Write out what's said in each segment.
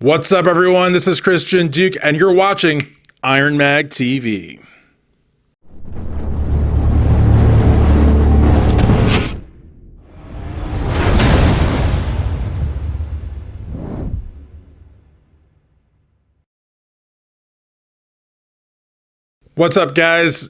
What's up, everyone? This is Christian Duke, and you're watching Ironmag TV. What's up, guys?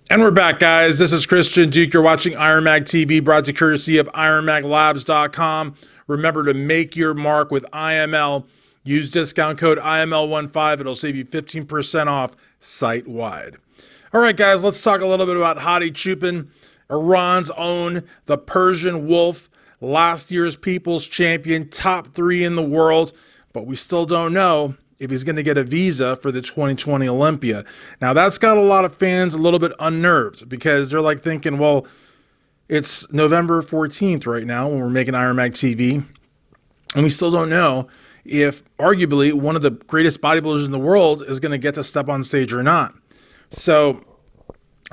And we're back, guys. This is Christian Duke. You're watching Ironmag TV, brought to you courtesy of IronMagLabs.com. Remember to make your mark with IML. Use discount code IML15. It'll save you 15% off site-wide. All right, guys, let's talk a little bit about Hady Choopan, Iran's own, the Persian Wolf, last year's People's Champion, top 3 in the world, but we still don't know if he's going to get a visa for the 2020 Olympia. Now, that's got a lot of fans a little bit unnerved because they're like thinking, well, it's November 14th right now when we're making Ironmag TV, and we still don't know if arguably one of the greatest bodybuilders in the world is going to get to step on stage or not. So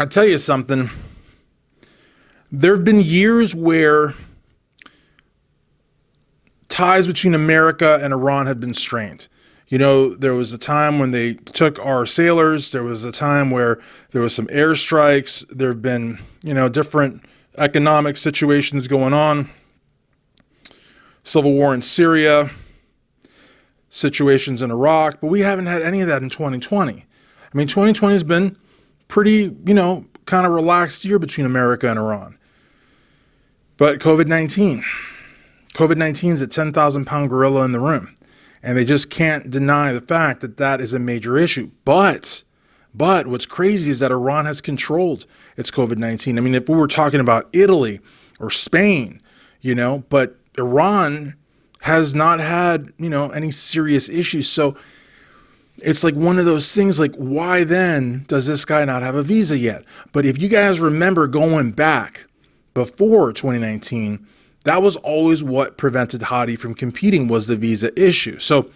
I'll tell you something. There have been years where ties between America and Iran have been strained. You know, there was a time when they took our sailors. There was a time where there was some airstrikes. There have been, different economic situations going on. Civil war in Syria, situations in Iraq, but we haven't had any of that in 2020. I mean, 2020 has been pretty, kind of relaxed year between America and Iran. But COVID-19 is a 10,000-pound gorilla in the room. And they just can't deny the fact that that is a major issue. But what's crazy is that Iran has controlled its COVID-19. I mean, if we were talking about Italy or Spain, but Iran has not had, any serious issues. So it's like one of those things like, why then does this guy not have a visa yet? But if you guys remember going back before 2019, that was always what prevented Hady from competing, was the visa issue. So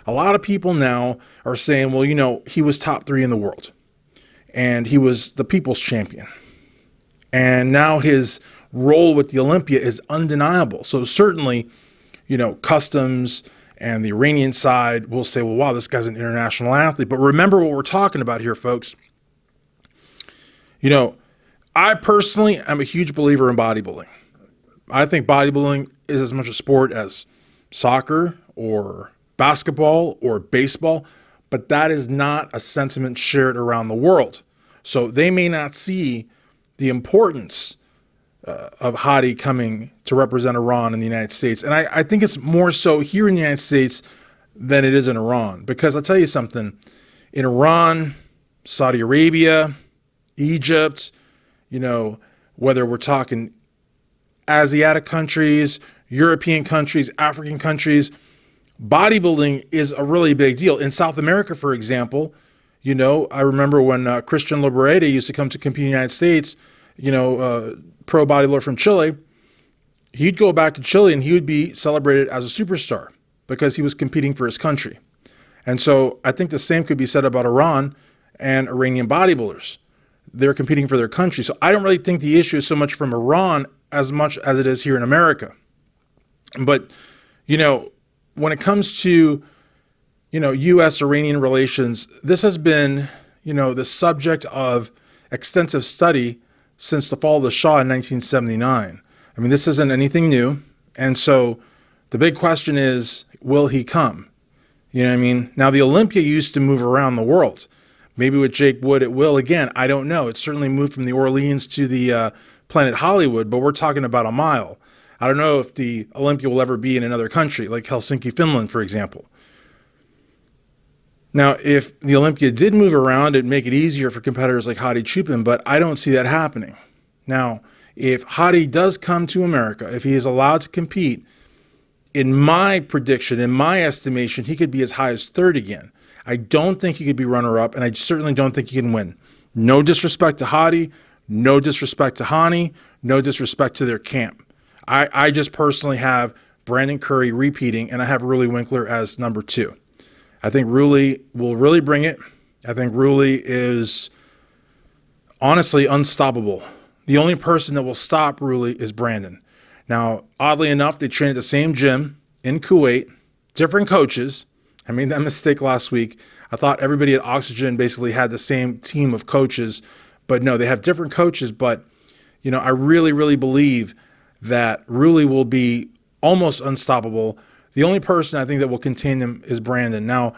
a lot of people now are saying, well, he was top 3 in the world and he was the People's Champion. And now his role with the Olympia is undeniable. So certainly, customs and the Iranian side will say, well, wow, this guy's an international athlete. But remember what we're talking about here, folks. I personally am a huge believer in bodybuilding. I think bodybuilding is as much a sport as soccer or basketball or baseball, but that is not a sentiment shared around the world. So they may not see the importance of Hady coming to represent Iran in the United States. And I think it's more so here in the United States than it is in Iran. Because I'll tell you something, in Iran, Saudi Arabia, Egypt, whether we're talking Asiatic countries, European countries, African countries, bodybuilding is a really big deal. In South America, for example, I remember when Christian Loboreda used to come to compete in the United States, pro bodybuilder from Chile, he'd go back to Chile and he would be celebrated as a superstar because he was competing for his country. And so I think the same could be said about Iran and Iranian bodybuilders. They're competing for their country. So I don't really think the issue is so much from Iran as much as it is here in America. But, when it comes to, U.S.-Iranian relations, this has been, the subject of extensive study since the fall of the Shah in 1979. I mean, this isn't anything new. And so the big question is, will he come? You know what I mean? Now, the Olympia used to move around the world. Maybe with Jake Wood it will again. I don't know. It certainly moved from the Orleans to the Planet Hollywood, but we're talking about a mile. I don't know if the Olympia will ever be in another country, like Helsinki, Finland, for example. Now, if the Olympia did move around, it'd make it easier for competitors like Hady Choopan, but I don't see that happening. Now, if Hady does come to America, if he is allowed to compete, in my prediction, in my estimation, he could be as high as 3rd again. I don't think he could be runner-up, and I certainly don't think he can win. No disrespect to Hady, no disrespect to Hani, no disrespect to their camp. I just personally have Brandon Curry repeating, and I have Ruli Winkler as number 2. I think Ruli will really bring it. I think Ruli is honestly unstoppable. The only person that will stop Ruli is Brandon. Now, oddly enough, they train at the same gym in Kuwait. different coaches. I made that mistake last week. I thought everybody at Oxygen basically had the same team of coaches, but no, they have different coaches. But, you know, I really, really believe that Ruli will be almost unstoppable. The only person I think that will contain him is Brandon. Now,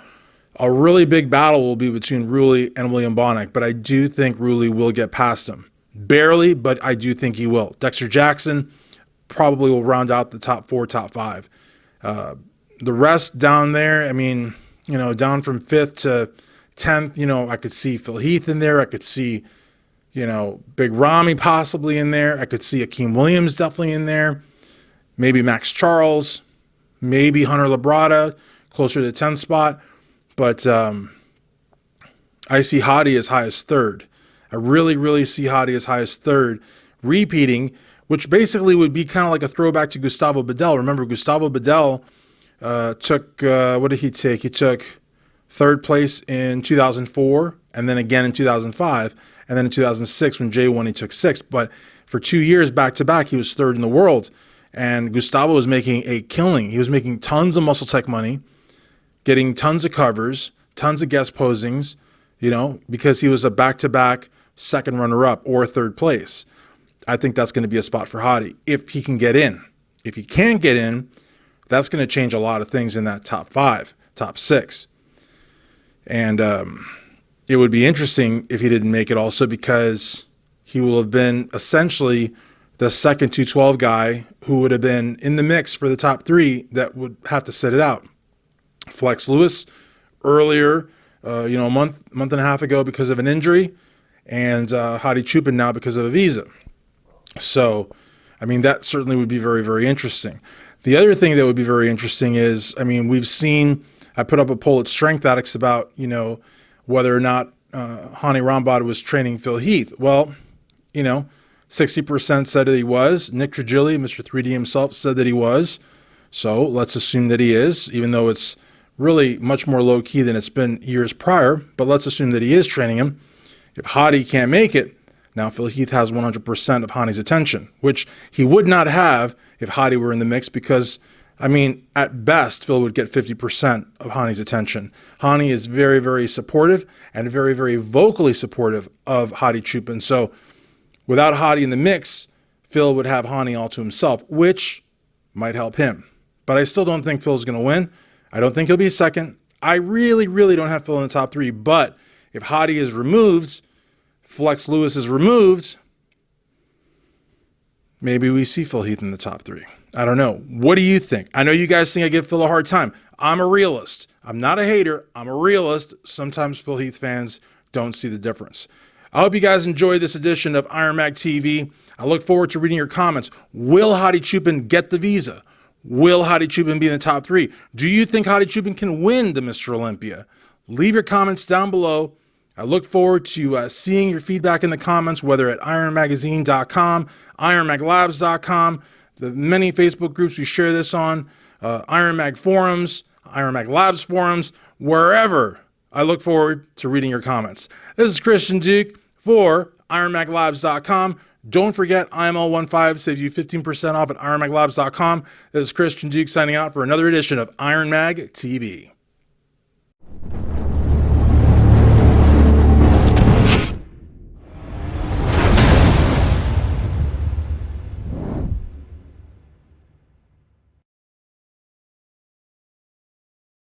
a really big battle will be between Ruli and William Bonac, but I do think Ruli will get past him. Barely, but I do think he will. Dexter Jackson probably will round out the top 4, top 5. The rest down there, I mean, you know, down from 5th to 10th, you know, I could see Phil Heath in there. I could see, you know, Big Ramy possibly in there. I could see Akeem Williams definitely in there. Maybe Max Charles. Maybe Hunter Labrada, closer to the 10th spot. But I see Hady as high as 3rd. I really, really see Hady as high as 3rd, repeating, which basically would be kind of like a throwback to Gustavo Bedell. Remember, Gustavo Bedell took, what did he take? He took 3rd place in 2004, and then again in 2005, and then in 2006 when Jay won, he took 6th. But for 2 years back-to-back, he was 3rd in the world. And Gustavo was making a killing. He was making tons of Muscle Tech money, getting tons of covers, tons of guest posings, you know, because he was a back-to-back 2nd runner-up or 3rd place. I think that's going to be a spot for Hady if he can get in. If he can't get in, that's going to change a lot of things in that top 5, top 6. And it would be interesting if he didn't make it also because he will have been essentially the second 212 guy who would have been in the mix for the top 3 that would have to sit it out. Flex Lewis earlier, you know, a month and a half ago because of an injury, and Hady Choopan now because of a visa. So, I mean, that certainly would be very, very interesting. The other thing that would be very interesting is, I mean, we've seen, I put up a poll at Strength Addicts about, you know, whether or not Hani Rambod was training Phil Heath. Well, you know, 60% said that he was. Nick Trigilli, Mr. 3D himself, said that he was. So let's assume that he is, even though it's really much more low-key than it's been years prior. But let's assume that he is training him. If Hady can't make it, now Phil Heath has 100% of Hany's attention, which he would not have if Hady were in the mix because, I mean, at best, Phil would get 50% of Hany's attention. Hany is very, very supportive and very, very vocally supportive of Hady Choopan. So without Hady in the mix, Phil would have Hany all to himself, which might help him. But I still don't think Phil's going to win. I don't think he'll be second. I really, really don't have Phil in the top 3. But if Hady is removed, Flex Lewis is removed, maybe we see Phil Heath in the top 3. I don't know. What do you think? I know you guys think I give Phil a hard time. I'm a realist. I'm not a hater. I'm a realist. Sometimes Phil Heath fans don't see the difference. I hope you guys enjoyed this edition of Ironmag TV. I look forward to reading your comments. Will Hady Choopan get the visa? Will Hady Choopan be in the top 3? Do you think Hady Choopan can win the Mr. Olympia? Leave your comments down below. I look forward to seeing your feedback in the comments, whether at ironmagazine.com, ironmaglabs.com, the many Facebook groups we share this on, Ironmag forums, Ironmag Labs forums, wherever. I look forward to reading your comments. This is Christian Duke for ironmaglabs.com. Don't forget, IML15 saves you 15% off at ironmaglabs.com. This is Christian Duke signing out for another edition of Ironmag TV.